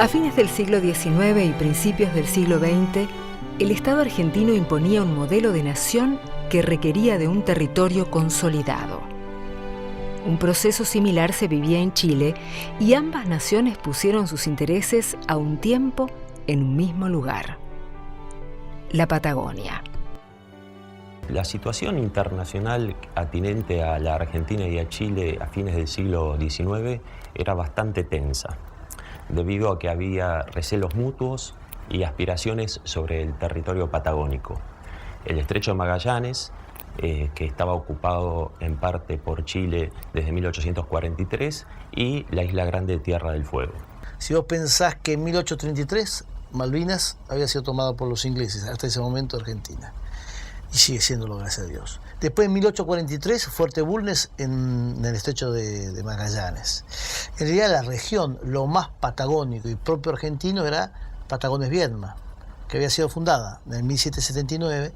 A fines del siglo XIX y principios del siglo XX, el Estado argentino imponía un modelo de nación que requería de un territorio consolidado. Un proceso similar se vivía en Chile y ambas naciones pusieron sus intereses a un tiempo en un mismo lugar: la Patagonia. La situación internacional atinente a la Argentina y a Chile a fines del siglo XIX era bastante tensa, debido a que había recelos mutuos y aspiraciones sobre el territorio patagónico. El estrecho de Magallanes, que estaba ocupado en parte por Chile desde 1843, y la Isla Grande de Tierra del Fuego. Si vos pensás que en 1833 Malvinas había sido tomado por los ingleses, hasta ese momento Argentina, y sigue siéndolo, gracias a Dios. Después, en 1843, Fuerte Bulnes en el estrecho de Magallanes. En realidad, la región, lo más patagónico y propio argentino, era Patagones-Viedma, que había sido fundada en 1779,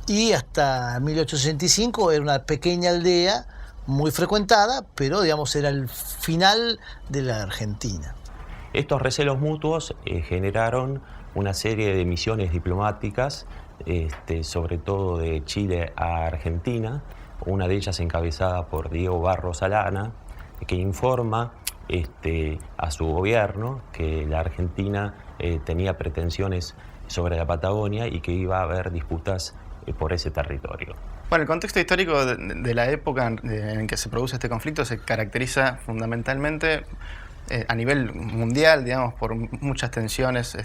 y hasta 1865 era una pequeña aldea muy frecuentada, pero digamos era el final de la Argentina. Estos recelos mutuos generaron una serie de misiones diplomáticas, sobre todo de Chile a Argentina, una de ellas encabezada por Diego Barros Arana, que informa a su gobierno que la Argentina tenía pretensiones sobre la Patagonia y que iba a haber disputas por ese territorio. Bueno, el contexto histórico de la época en que se produce este conflicto se caracteriza fundamentalmente a nivel mundial, digamos, por muchas tensiones,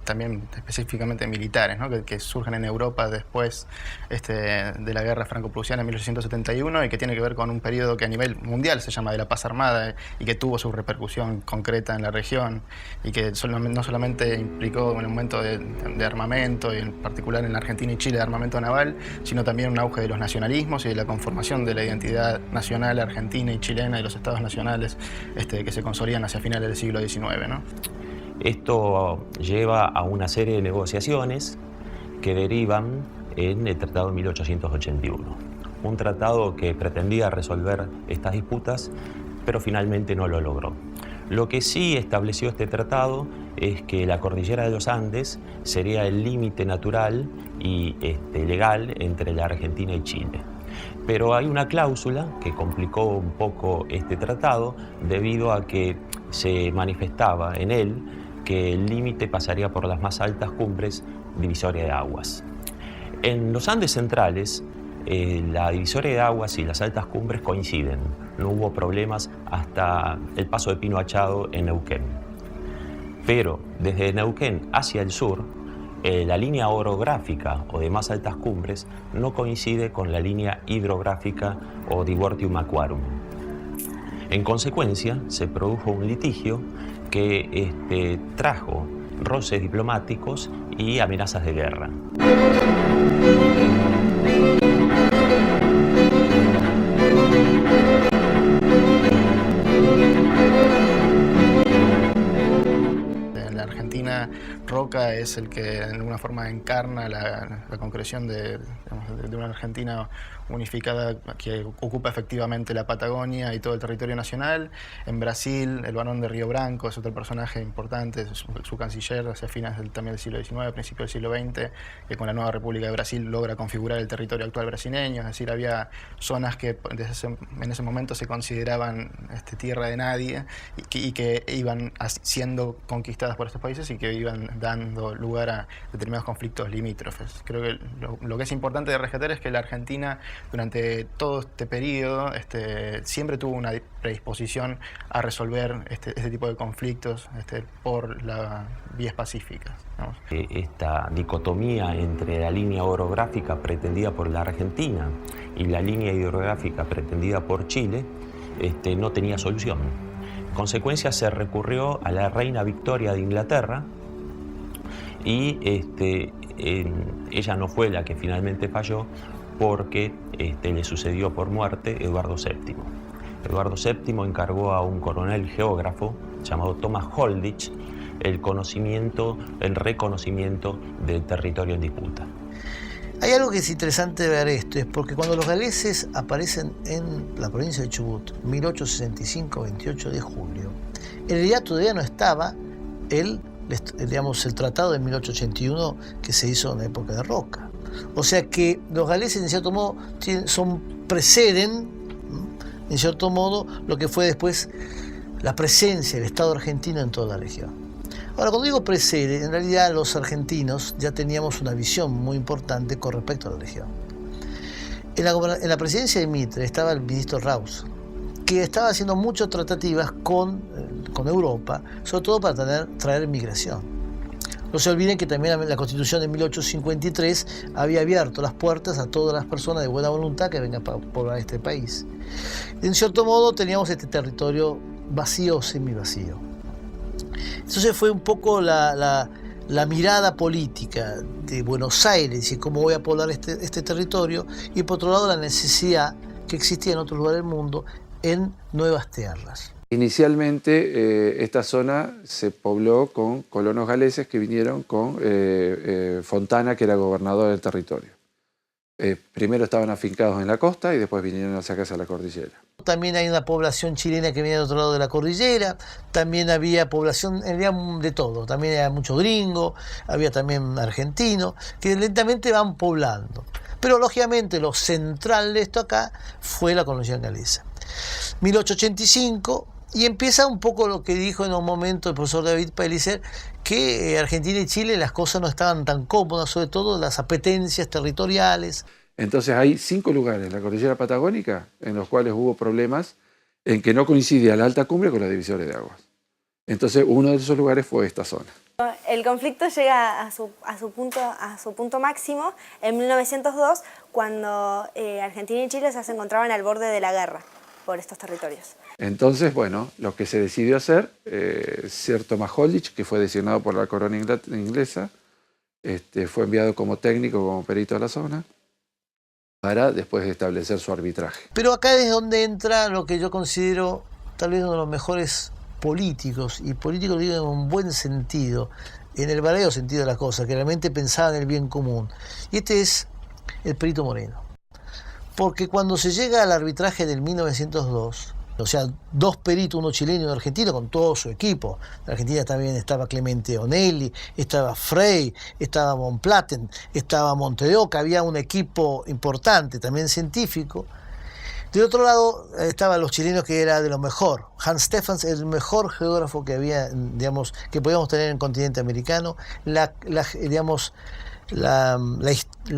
también específicamente militares, ¿no? que surgen en Europa después de la guerra franco-prusiana en 1871 y que tiene que ver con un periodo que a nivel mundial se llama de la paz armada y que tuvo su repercusión concreta en la región y que no solamente implicó un aumento de armamento, y en particular en la Argentina y Chile de armamento naval, sino también un auge de los nacionalismos y de la conformación de la identidad nacional argentina y chilena y los estados nacionales que se consolidan hacia finales del siglo XIX, ¿no? Esto lleva a una serie de negociaciones que derivan en el Tratado de 1881. Un tratado que pretendía resolver estas disputas, pero finalmente no lo logró. Lo que sí estableció este tratado es que la cordillera de los Andes sería el límite natural y legal entre la Argentina y Chile. Pero hay una cláusula que complicó un poco este tratado debido a que se manifestaba en él que el límite pasaría por las más altas cumbres divisorias de aguas. En los Andes centrales, la divisoria de aguas y las altas cumbres coinciden. No hubo problemas hasta el paso de Pino Achado en Neuquén. Pero desde Neuquén hacia el sur, la línea orográfica o de más altas cumbres no coincide con la línea hidrográfica o Divortium Aquarum. En consecuencia, se produjo un litigio que trajo roces diplomáticos y amenazas de guerra. Roca es el que de alguna forma encarna la concreción de una Argentina unificada que ocupa efectivamente la Patagonia y todo el territorio nacional. En Brasil, el Barón de Río Branco es otro personaje importante, su canciller hacia fines también del siglo XIX, principios del siglo XX, que con la nueva República de Brasil logra configurar el territorio actual brasileño. Es decir, había zonas que en ese momento se consideraban tierra de nadie y que iban siendo conquistadas por estos países y que iban dando lugar a determinados conflictos limítrofes. Creo que lo que es importante de rescatar es que la Argentina durante todo este periodo siempre tuvo una predisposición a resolver este tipo de conflictos por las vías pacíficas, ¿no? Esta dicotomía entre la línea orográfica pretendida por la Argentina y la línea hidrográfica pretendida por Chile no tenía solución. En consecuencia, se recurrió a la reina Victoria de Inglaterra y ella no fue la que finalmente falló porque le sucedió por muerte Eduardo VII. Eduardo VII encargó a un coronel geógrafo llamado Thomas Holditch el reconocimiento del territorio en disputa. Hay algo que es interesante ver esto, es porque cuando los galeses aparecen en la provincia de Chubut, 1865, 28 de julio, en realidad todavía no estaba digamos, el tratado de 1881 que se hizo en la época de Roca. O sea que los galeses, en cierto modo, preceden, en cierto modo, lo que fue después la presencia del Estado argentino en toda la región. Ahora, cuando digo precede, en realidad los argentinos ya teníamos una visión muy importante con respecto a la región. En la presidencia de Mitre estaba el ministro Raus, que estaba haciendo muchas tratativas con Europa, sobre todo para traer migración. No se olviden que también la Constitución de 1853 había abierto las puertas a todas las personas de buena voluntad que vengan a poblar este país. En cierto modo teníamos este territorio vacío o semivacío. Entonces fue un poco la mirada política de Buenos Aires y cómo voy a poblar este territorio, y por otro lado la necesidad que existía en otros lugares del mundo en nuevas tierras. Inicialmente esta zona se pobló con colonos galeses que vinieron con Fontana, que era gobernador del territorio. Primero estaban afincados en la costa y después vinieron hacia acá, hacia la cordillera. También hay una población chilena que venía del otro lado de la cordillera, también había población, había de todo, también había mucho gringo, había también argentino, que lentamente van poblando. Pero lógicamente lo central de esto acá fue la colonización galesa. 1885, y empieza un poco lo que dijo en un momento el profesor David Pellicer, que Argentina y Chile las cosas no estaban tan cómodas, sobre todo las apetencias territoriales. Entonces hay 5 lugares en la cordillera patagónica en los cuales hubo problemas en que no coincidía la alta cumbre con la divisoria de aguas. Entonces uno de esos lugares fue esta zona. El conflicto llega a su punto máximo en 1902, cuando Argentina y Chile se encontraban al borde de la guerra por estos territorios. Entonces, bueno, lo que se decidió hacer, Sir Thomas Holditch, que fue designado por la corona inglesa, fue enviado como técnico, como perito a la zona, para después establecer su arbitraje. Pero acá es donde entra lo que yo considero tal vez uno de los mejores políticos, y políticos digo en un buen sentido, en el verdadero sentido de la cosa, que realmente pensaba en el bien común. Y este es el perito Moreno. Porque cuando se llega al arbitraje del 1902, o sea, 2 peritos, uno chileno y uno argentino, con todo su equipo. En Argentina también estaba Clemente Onelli, estaba Frey, estaba von Platen, estaba Monte de Oca, había un equipo importante, también científico. De otro lado estaban los chilenos, que era de lo mejor. Hans Stephens, el mejor geógrafo que había, digamos, que podíamos tener en el continente americano. La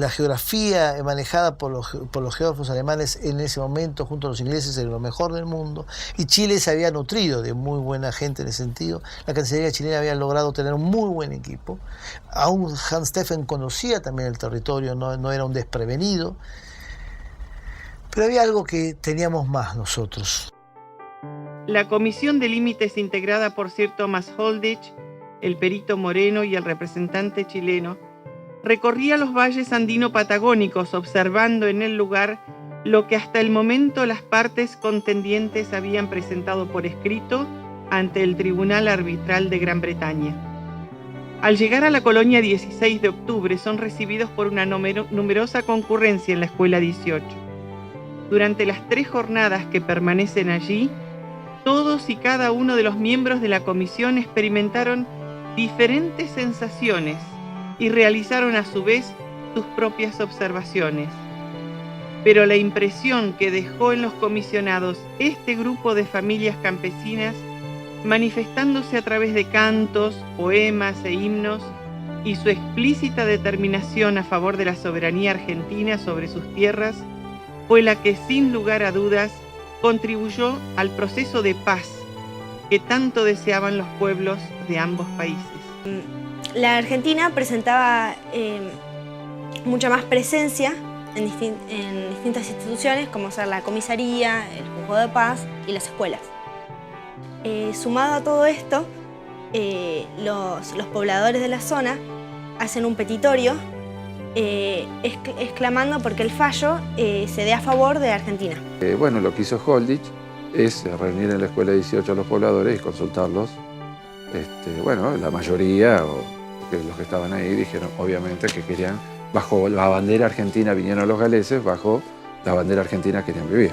geografía manejada por los geógrafos alemanes en ese momento, junto a los ingleses, era lo mejor del mundo. Y Chile se había nutrido de muy buena gente en ese sentido. La Cancillería chilena había logrado tener un muy buen equipo. Aún Hans Steffen conocía también el territorio, no era un desprevenido. Pero había algo que teníamos más nosotros. La comisión de límites, integrada por Sir Thomas Holditch, el perito Moreno y el representante chileno, recorría los valles andino-patagónicos, observando en el lugar lo que hasta el momento las partes contendientes habían presentado por escrito ante el Tribunal Arbitral de Gran Bretaña. Al llegar a la colonia 16 de octubre son recibidos por una numerosa concurrencia en la Escuela 18. Durante las 3 jornadas que permanecen allí, todos y cada uno de los miembros de la comisión experimentaron diferentes sensaciones y realizaron a su vez sus propias observaciones. Pero la impresión que dejó en los comisionados este grupo de familias campesinas, manifestándose a través de cantos, poemas e himnos, y su explícita determinación a favor de la soberanía argentina sobre sus tierras, fue la que sin lugar a dudas contribuyó al proceso de paz que tanto deseaban los pueblos de ambos países. La Argentina presentaba mucha más presencia en distintas instituciones, como ser la comisaría, el juzgado de paz y las escuelas. Sumado a todo esto, los pobladores de la zona hacen un petitorio exclamando porque el fallo se dé a favor de Argentina. Bueno, lo que hizo Holditch es reunir en la Escuela 18 a los pobladores y consultarlos. Bueno, la mayoría, o los que estaban ahí, dijeron obviamente que querían, bajo la bandera argentina vinieron los galeses, bajo la bandera argentina querían vivir.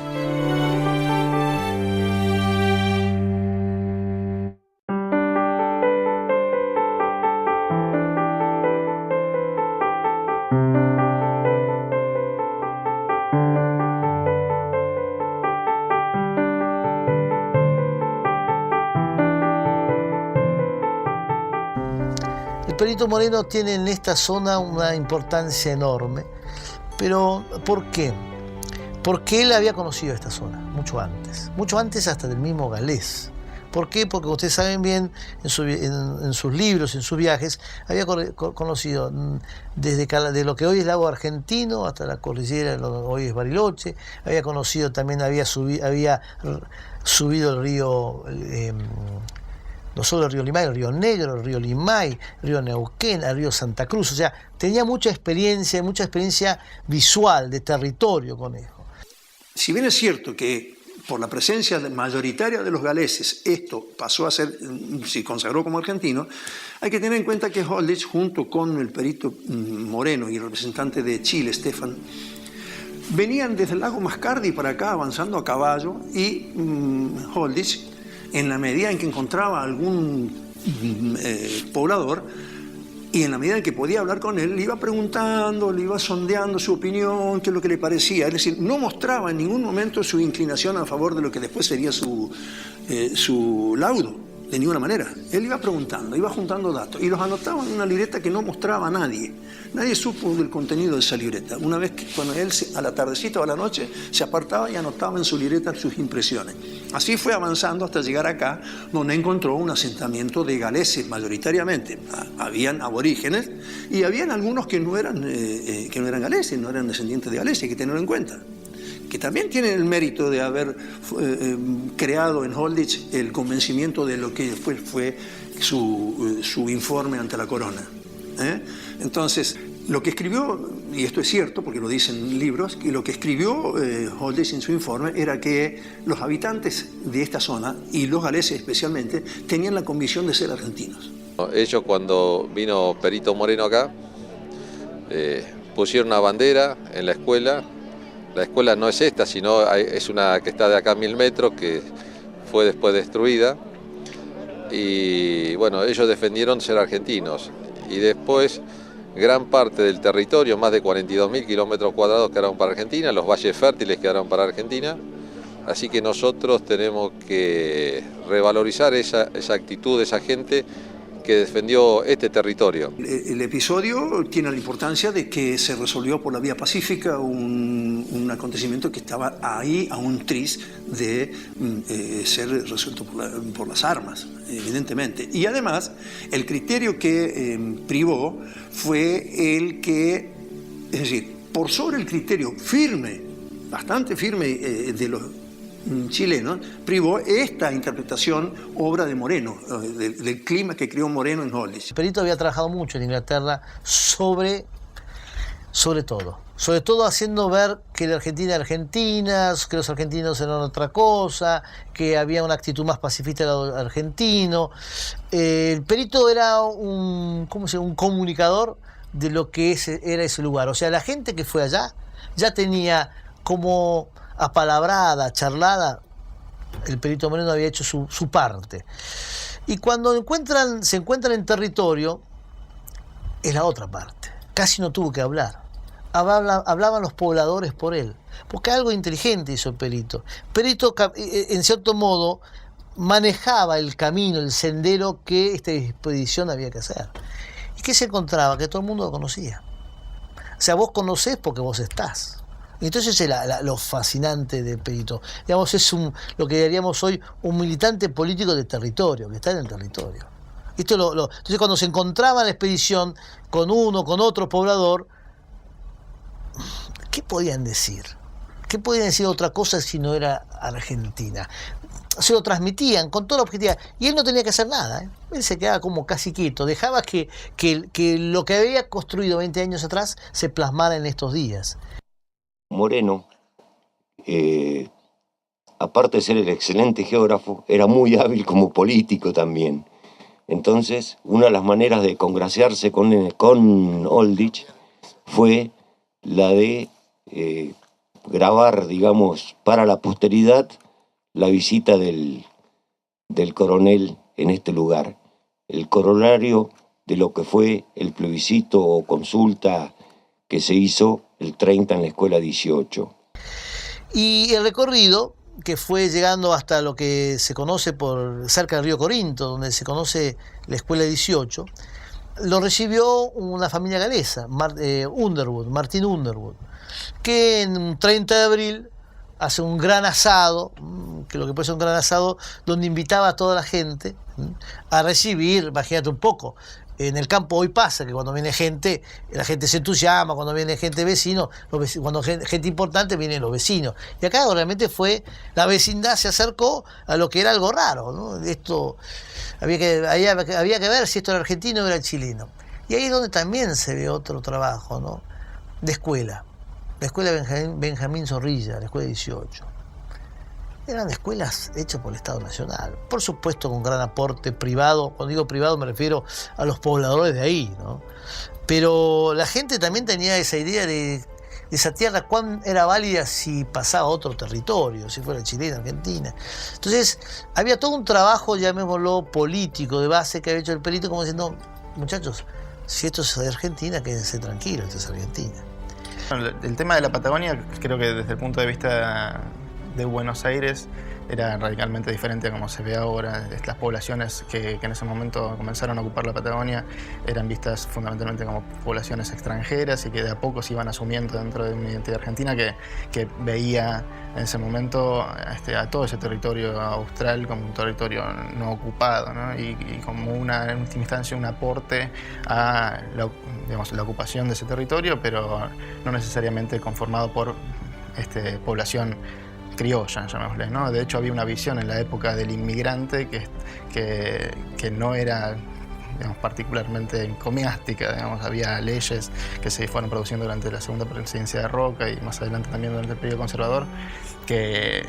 Perito Moreno tiene en esta zona una importancia enorme. Pero, ¿por qué? Porque él había conocido esta zona mucho antes hasta del mismo Galés. ¿Por qué? Porque ustedes saben bien, en sus libros, en sus viajes, había conocido de lo que hoy es el lago argentino hasta la cordillera, lo que hoy es Bariloche. Había conocido también, había subido el río, no solo el río Limay, el río Negro, el río Limay, el río Neuquén, el río Santa Cruz. O sea, tenía mucha experiencia visual de territorio Conejo. Si bien es cierto que por la presencia mayoritaria de los galeses, esto pasó a ser, se consagró como argentino, hay que tener en cuenta que Holditch, junto con el perito Moreno y el representante de Chile, Stefan, venían desde el lago Mascardi para acá avanzando a caballo, y Holditch, en la medida en que encontraba algún poblador, y en la medida en que podía hablar con él, le iba preguntando, le iba sondeando su opinión, qué es lo que le parecía. Es decir, no mostraba en ningún momento su inclinación a favor de lo que después sería su laudo, de ninguna manera. Él iba preguntando, iba juntando datos, y los anotaba en una libreta que no mostraba a nadie. Nadie supo del contenido de esa libreta. Una vez que cuando él a la tardecita o a la noche se apartaba y anotaba en su libreta sus impresiones. Así fue avanzando hasta llegar acá, donde encontró un asentamiento de galeses mayoritariamente. Habían aborígenes y habían algunos que no eran galeses, no eran descendientes de galeses, hay que tenerlo en cuenta. Que también tienen el mérito de haber creado en Holditch el convencimiento de lo que después fue su informe ante la corona. Entonces, lo que escribió, y esto es cierto porque lo dicen libros, que lo que escribió Holditch en su informe era que los habitantes de esta zona, y los galeses especialmente, tenían la convicción de ser argentinos. Ellos, cuando vino Perito Moreno acá, pusieron una bandera en la escuela. La escuela no es esta, sino es una que está de acá a 1000 metros, que fue después destruida. Y bueno, ellos defendieron ser argentinos. Y después, gran parte del territorio, más de 42.000 kilómetros cuadrados, quedaron para Argentina, los valles fértiles quedaron para Argentina. Así que nosotros tenemos que revalorizar esa actitud de esa gente que defendió este territorio. El episodio tiene la importancia de que se resolvió por la vía pacífica un acontecimiento que estaba ahí a un tris de ser resuelto por las armas, evidentemente. Y además, el criterio que privó fue el que, es decir, por sobre el criterio firme, bastante firme de los chilenos, privó esta interpretación, obra de Moreno, del clima que creó Moreno en Holditch. Perito había trabajado mucho en Inglaterra sobre todo haciendo ver que la Argentina era argentina, que los argentinos eran otra cosa, que había una actitud más pacifista del argentino. El Perito era un comunicador de lo que era ese lugar. O sea, la gente que fue allá ya tenía como apalabrada, charlada, el Perito Moreno había hecho su parte. Y cuando se encuentran en territorio, es la otra parte. Casi no tuvo que hablar. Hablaban los pobladores por él. Porque algo inteligente hizo el Perito. Perito, en cierto modo, manejaba el camino, el sendero que esta expedición había que hacer. ¿Y qué se encontraba? Que todo el mundo lo conocía. O sea, vos conocés porque vos estás. Y entonces es lo fascinante de Perito. Digamos, es lo que diríamos hoy un militante político de territorio, que está en el territorio. Entonces cuando se encontraba en la expedición con uno, con otro poblador, ¿qué podían decir? ¿Qué podían decir otra cosa si no era Argentina? Se lo transmitían con toda la objetividad. Y él no tenía que hacer nada. Él se quedaba como casi quieto. Dejaba que lo que había construido 20 años atrás se plasmara en estos días. Moreno, aparte de ser el excelente geógrafo, era muy hábil como político también. Entonces, una de las maneras de congraciarse con Holditch fue la de grabar, digamos, para la posteridad la visita del coronel en este lugar, el corolario de lo que fue el plebiscito o consulta que se hizo el 30 en la escuela 18. Y el recorrido, que fue llegando hasta lo que se conoce por cerca del río Corinto, donde se conoce la escuela 18, lo recibió una familia galesa, Martin Underwood, que en un 30 de abril hace un gran asado, que lo que puede ser un gran asado, donde invitaba a toda la gente a recibir, imagínate un poco. En el campo hoy pasa que cuando viene gente, la gente se entusiasma, cuando viene gente vecino, cuando gente importante vienen los vecinos. Y acá realmente la vecindad se acercó a lo que era algo raro, ¿no? Esto había que ver si esto era argentino o era chileno. Y ahí es donde también se ve otro trabajo, ¿no? De escuela. La escuela Benjamín Zorrilla, la escuela 18. Eran escuelas hechas por el Estado Nacional, por supuesto con gran aporte privado. Cuando digo privado me refiero a los pobladores de ahí, ¿no? Pero la gente también tenía esa idea de esa tierra, cuán era válida si pasaba a otro territorio, si fuera Chile, Argentina. Entonces había todo un trabajo, llamémoslo político, de base que había hecho el perito, como diciendo, muchachos, si esto es de Argentina, quédense tranquilos, esto es Argentina. El tema de la Patagonia, creo que desde el punto de vista de Buenos Aires era radicalmente diferente a como se ve ahora. Las poblaciones que en ese momento comenzaron a ocupar la Patagonia eran vistas fundamentalmente como poblaciones extranjeras y que de a poco se iban asumiendo dentro de una identidad argentina que veía en ese momento a todo ese territorio austral como un territorio no ocupado, ¿no? Y como en última instancia un aporte a la ocupación de ese territorio, pero no necesariamente conformado por población criolla, llamémosle, ¿no? De hecho, había una visión en la época del inmigrante que no era, digamos, particularmente encomiástica, digamos. Había leyes que se fueron produciendo durante la segunda presidencia de Roca y más adelante también durante el periodo conservador que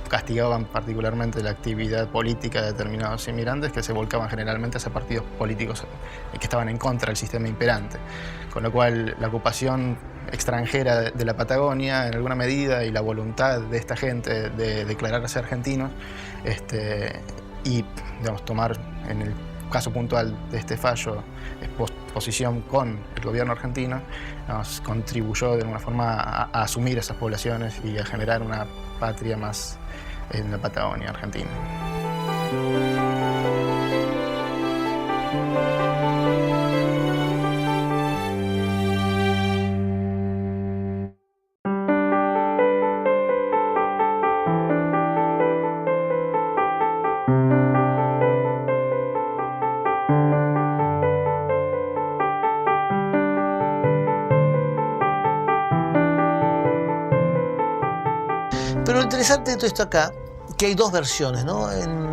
castigaban particularmente la actividad política de determinados inmigrantes que se volcaban generalmente hacia partidos políticos que estaban en contra del sistema imperante. Con lo cual, la ocupación extranjera de la Patagonia, en alguna medida, y la voluntad de esta gente de declararse argentinos y, digamos, tomar, en el caso puntual de este fallo, posición con el gobierno argentino, nos contribuyó de alguna forma a asumir esas poblaciones y a generar una patria más en la Patagonia argentina. Pero lo interesante de todo esto acá, que hay dos versiones, ¿no?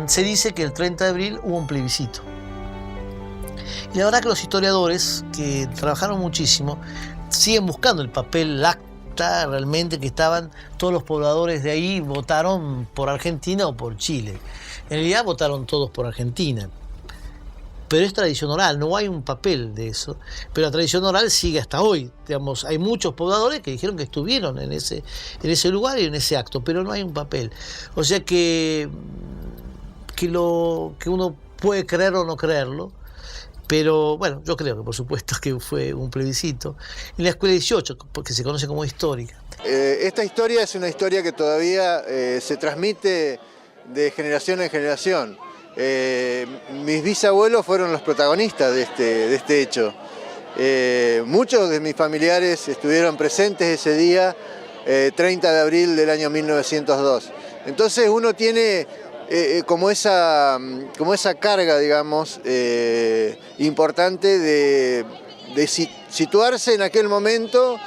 Se dice que el 30 de abril hubo un plebiscito. Y la verdad que los historiadores, que trabajaron muchísimo, siguen buscando el papel, el acta realmente que estaban todos los pobladores de ahí, votaron por Argentina o por Chile. En realidad votaron todos por Argentina. Pero es tradición oral, no hay un papel de eso. Pero la tradición oral sigue hasta hoy. Digamos, hay muchos pobladores que dijeron que estuvieron en ese lugar y en ese acto, pero no hay un papel. O sea que uno puede creer o no creerlo, pero bueno, yo creo que por supuesto que fue un plebiscito. En la escuela 18, porque se conoce como histórica. Esta historia es una historia que todavía se transmite de generación en generación. Mis bisabuelos fueron los protagonistas de este hecho. Muchos de mis familiares estuvieron presentes ese día, 30 de abril del año 1902. Entonces uno tiene como esa carga, digamos, importante de situarse en aquel momento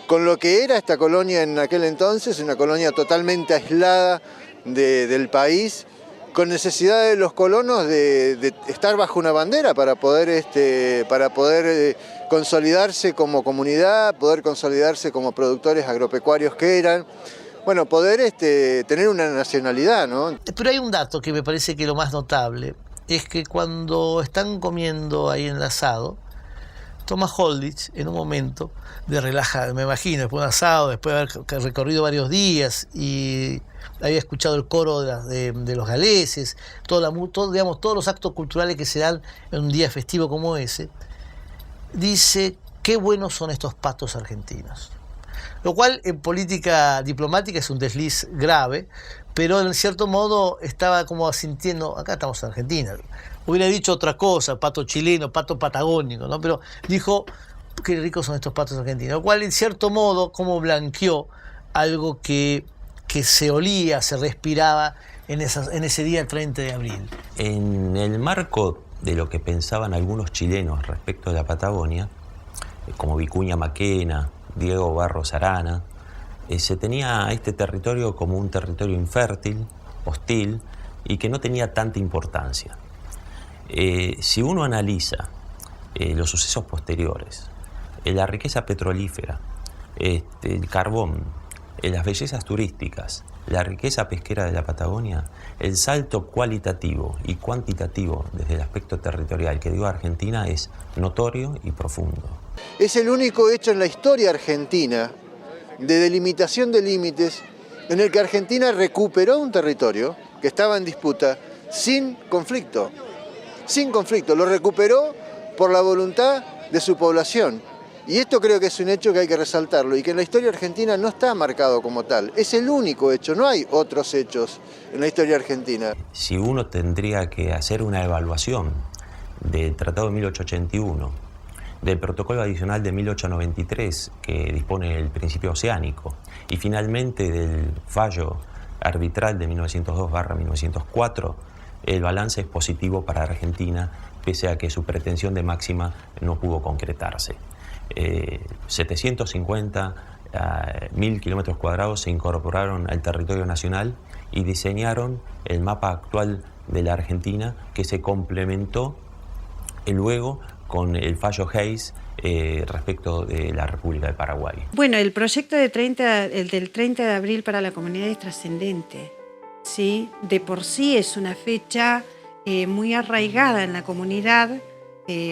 con lo que era esta colonia en aquel entonces, una colonia totalmente aislada del país, con necesidad de los colonos de estar bajo una bandera para poder consolidarse como comunidad, poder consolidarse como productores agropecuarios que eran, bueno, poder tener una nacionalidad, ¿no? Pero hay un dato que me parece que lo más notable es que cuando están comiendo ahí en el asado, Thomas Holditch, en un momento de relajar, me imagino, después de un asado, después de haber recorrido varios días y había escuchado el coro de los galeses, digamos, todos los actos culturales que se dan en un día festivo como ese, dice, qué buenos son estos patos argentinos. Lo cual en política diplomática es un desliz grave, pero en cierto modo estaba como asintiendo, acá estamos en Argentina, Hubiera dicho otra cosa, pato chileno, pato patagónico, ¿no? Pero dijo, qué ricos son estos patos argentinos, lo cual en cierto modo como blanqueó algo que se olía, se respiraba en ese día 30 de abril. En el marco de lo que pensaban algunos chilenos respecto de la Patagonia, como Vicuña Maquena, Diego Barros Arana, se tenía a este territorio como un territorio infértil, hostil y que no tenía tanta importancia. Si uno analiza los sucesos posteriores, la riqueza petrolífera, el carbón, las bellezas turísticas, la riqueza pesquera de la Patagonia, el salto cualitativo y cuantitativo desde el aspecto territorial que dio Argentina es notorio y profundo. Es el único hecho en la historia argentina de delimitación de límites en el que Argentina recuperó un territorio que estaba en disputa sin conflicto. Sin conflicto, lo recuperó por la voluntad de su población. Y esto creo que es un hecho que hay que resaltarlo y que en la historia argentina no está marcado como tal. Es el único hecho, no hay otros hechos en la historia argentina. Si uno tendría que hacer una evaluación del Tratado de 1881, del Protocolo Adicional de 1893, que dispone el principio oceánico, y finalmente del fallo arbitral de 1902/1904, el balance es positivo para Argentina, pese a que su pretensión de máxima no pudo concretarse. 750.000 kilómetros cuadrados se incorporaron al territorio nacional y diseñaron el mapa actual de la Argentina, que se complementó luego con el fallo Hayes respecto de la República de Paraguay. Bueno, el proyecto del 30 de abril para la comunidad es trascendente, ¿sí? De por sí es una fecha muy arraigada en la comunidad,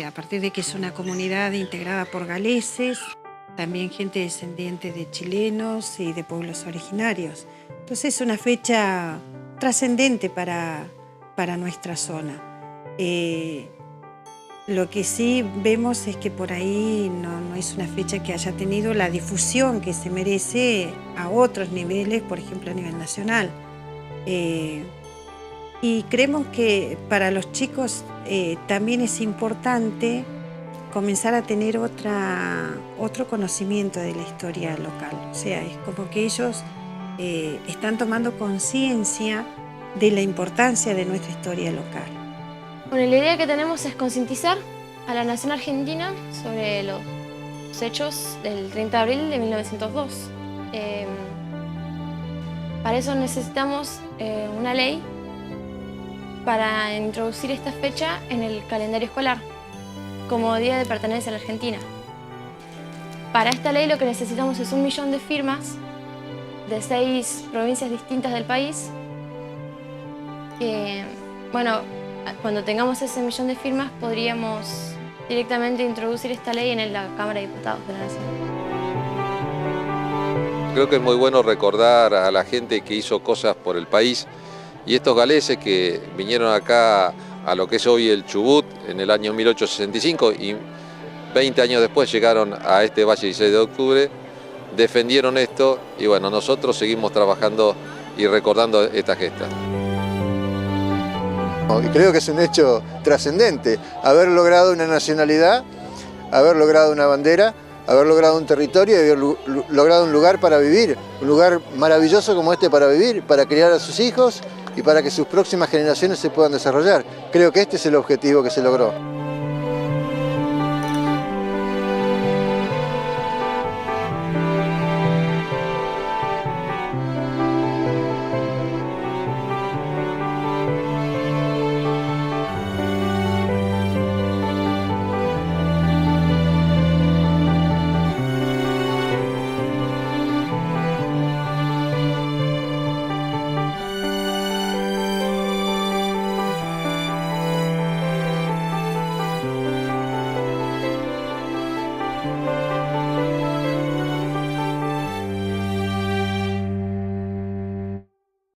a partir de que es una comunidad integrada por galeses, también gente descendiente de chilenos y de pueblos originarios. Entonces es una fecha trascendente para nuestra zona. Lo que sí vemos es que por ahí no es una fecha que haya tenido la difusión que se merece a otros niveles, por ejemplo a nivel nacional. Y creemos que para los chicos también es importante comenzar a tener otro conocimiento de la historia local. O sea, es como que ellos están tomando conciencia de la importancia de nuestra historia local. Bueno, la idea que tenemos es concientizar a la nación argentina sobre los hechos del 30 de abril de 1902. Para eso necesitamos una ley para introducir esta fecha en el calendario escolar como Día de Pertenencia a la Argentina. Para esta ley lo que necesitamos es 1 millón de firmas de 6 provincias distintas del país. Bueno, cuando tengamos ese 1 millón de firmas podríamos directamente introducir esta ley en la Cámara de Diputados de la Nación. Creo que es muy bueno recordar a la gente que hizo cosas por el país y estos galeses que vinieron acá a lo que es hoy el Chubut en el año 1865 y 20 años después llegaron a este Valle 16 de Octubre, defendieron esto y bueno, nosotros seguimos trabajando y recordando esta gesta. Y creo que es un hecho trascendente haber logrado una nacionalidad, haber logrado una bandera, haber logrado un territorio y haber logrado un lugar para vivir, un lugar maravilloso como este para vivir, para criar a sus hijos y para que sus próximas generaciones se puedan desarrollar. Creo que este es el objetivo que se logró.